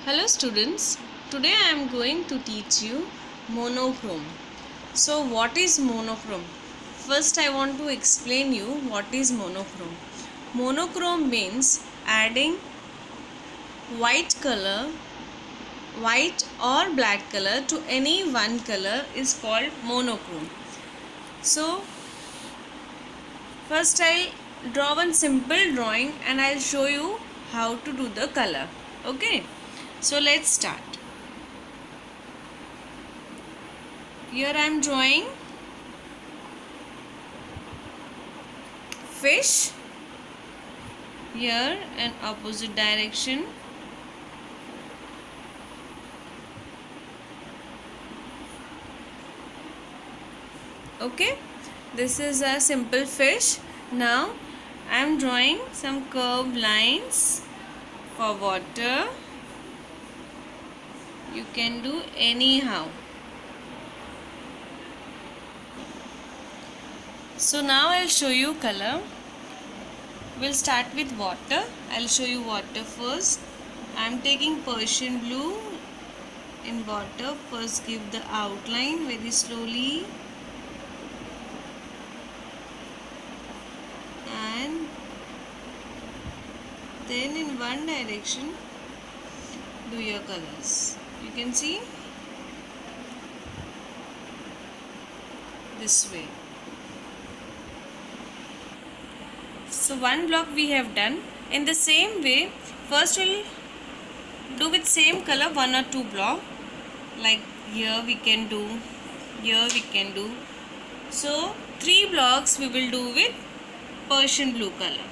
Hello students, today I am going to teach you monochrome. So what is monochrome? First I want to explain you what is monochrome. Monochrome means adding white color, white or black color to any one color is called monochrome. So first I'll draw one simple drawing and I'll show you how to do the color. Okay, so let's start. Here I am drawing fish, here in opposite direction. Okay, this is a simple fish. Now I am drawing some curved lines for water. You can do anyhow. So now I'll show you color. We'll start with water. I'll show you water first. I'm taking Persian blue in water. First give the outline very slowly. And then in one direction do your colors. You can see this way. So one block we have done. In the same way, first we'll do with same color one or two block. Like here we can do, here we can do. So 3 blocks we will do with Persian blue color.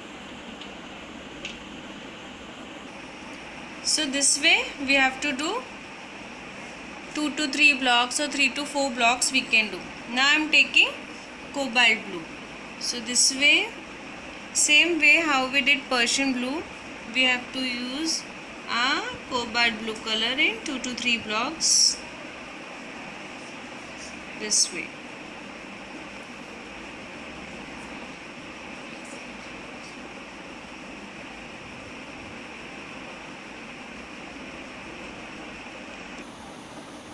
So this way we have to do 2 to 3 blocks or 3 to 4 blocks we can do. Now I am taking cobalt blue. So this way, same way how we did Persian blue, we have to use a cobalt blue color in 2 to 3 blocks. This way.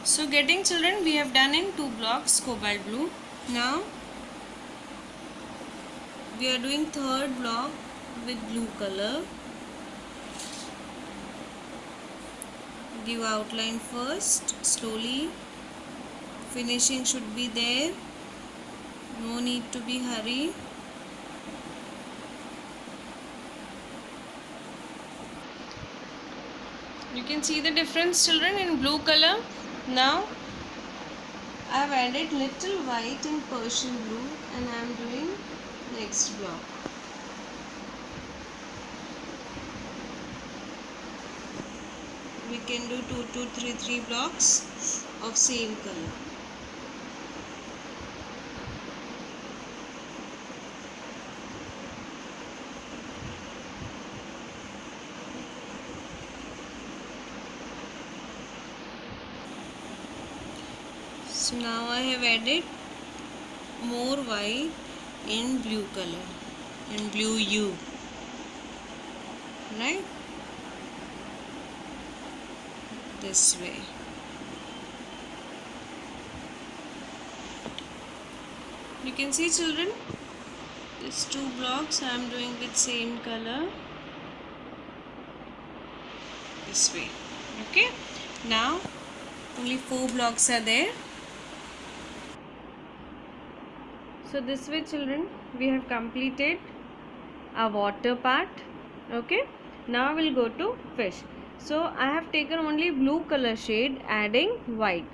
So getting children, we have done in 2 blocks cobalt blue. Now we are doing third block with blue color. Give outline first, slowly. Finishing should be there. No need to be hurry. You can see the difference children in blue color. Now I have added little white in Persian blue and I am doing next block. We can do 2 to 3 blocks of same color. So now I have added more white in blue color, in blue hue, right? This way. You can see children, these 2 blocks I am doing with same color. This way. Okay. Now only 4 blocks are there. So this way children, we have completed our water part. Okay. Now we'll go to fish. So I have taken only blue color shade, adding white.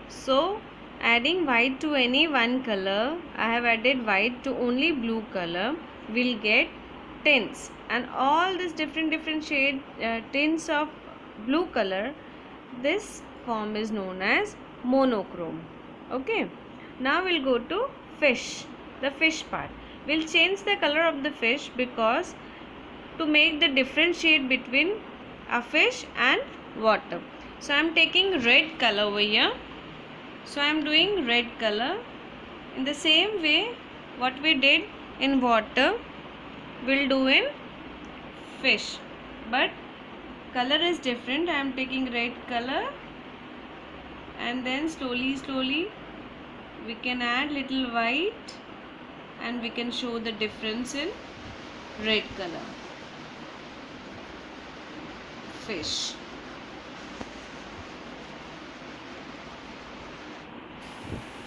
So adding white to any one color, I have added white to only blue color, will get tints, and all these different shade tints of blue color, this form is known as monochrome. Okay. Now we'll go to fish, the fish part. We'll change the color of the fish because to make the differentiate between a fish and water. So I am taking red color over here. So I am doing red color. In the same way what we did in water, we'll do in fish. But color is different. I am taking red color, and then slowly we can add little white, and we can show the difference in red color fish.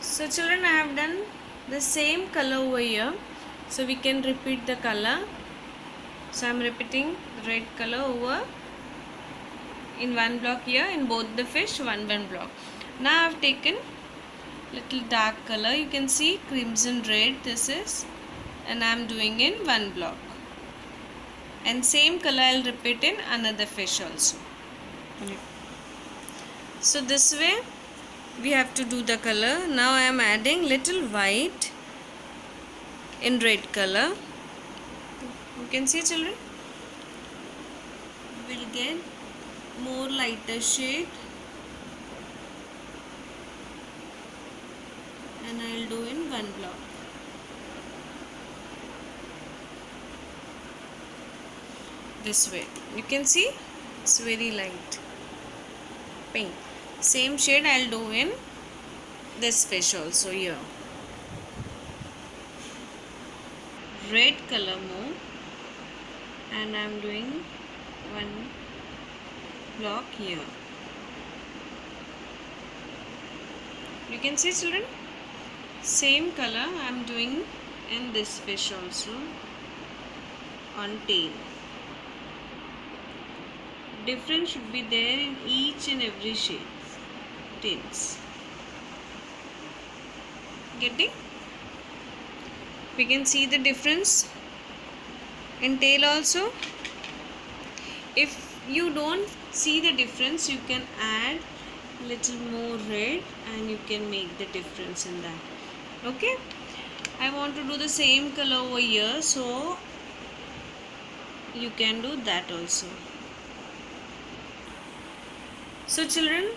So children, I have done the same color over here, so we can repeat the color. So I am repeating red color over in one block here, in both the fish one block. Now I have taken little dark color, you can see crimson red this is, and I am doing in one block, and same color I will repeat in another fish also. So this way we have to do the color. Now I am adding little white in red color. You can see children, we will get more lighter shade, and I will do in one block. This way you can see it's very light pink. Same shade I will do in this fish also here. Red color more, and I am doing one block here. You can see children, same color I am doing in this fish also on tail. Difference should be there in each and every shade tails. Getting? We can see the difference in tail also. If you don't see the difference, you can add little more red and you can make the difference in that. Okay, I want to do the same color over here, so you can do that also. So children,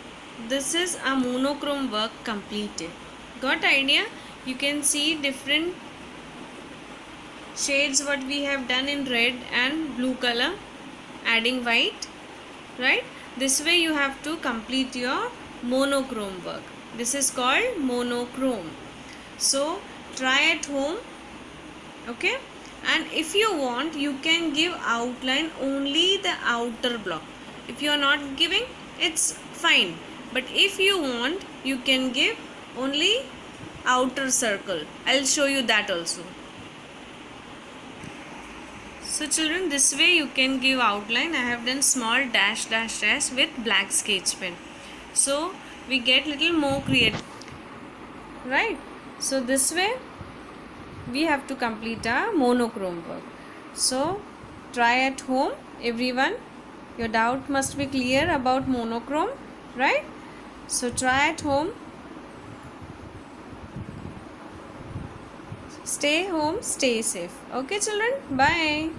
this is a monochrome work completed. Got idea? You can see different shades what we have done in red and blue color, adding white, right? This way you have to complete your monochrome work. This is called monochrome. So try at home, okay? And if you want, you can give outline only the outer block. If you are not giving, it's fine, but if you want, you can give only outer circle. I'll show you that also. So children, this way you can give outline. I have done small dash with black sketch pen, so we get little more creative, right? So this way we have to complete our monochrome work. So try at home, everyone. Your doubt must be clear about monochrome, right? So try at home. Stay home, stay safe. Okay children, bye.